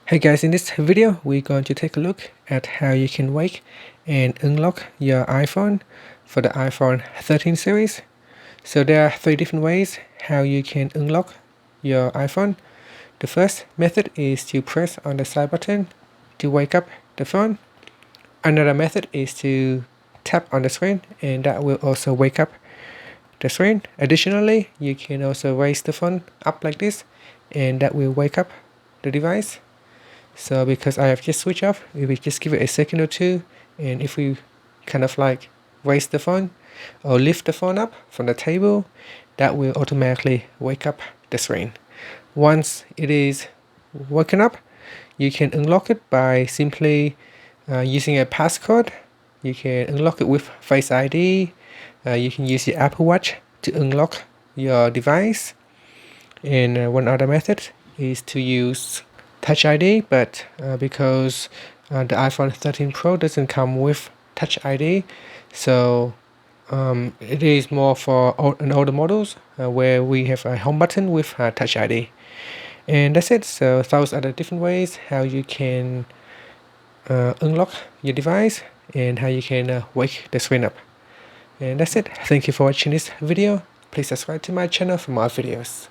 Hey guys, in this video we're going to take a look at how you can wake and unlock your iPhone for the iPhone 13 series. So there are three different ways how you can unlock your iPhone. The first method is to press on the side button to wake up the phone. Another method is to tap on the screen, and that will also wake up the screen. Additionally, you can also raise the phone up like this, and that will wake up the device. So because I have just switched off, we will just give it a second or two, and if we kind of like raise the phone or lift the phone up from the table, that will automatically wake up the screen. Once it is woken up, you can unlock it by simply using a passcode. You can unlock it with Face ID. You can use your Apple Watch to unlock your device. And one other method is to use Touch ID, but because the iPhone 13 Pro doesn't come with Touch ID, so it is more for an older models where we have a home button with Touch ID. And that's it. So those are the different ways how you can unlock your device and how you can wake the screen up. And that's it. Thank you for watching this video. Please subscribe to my channel for more videos.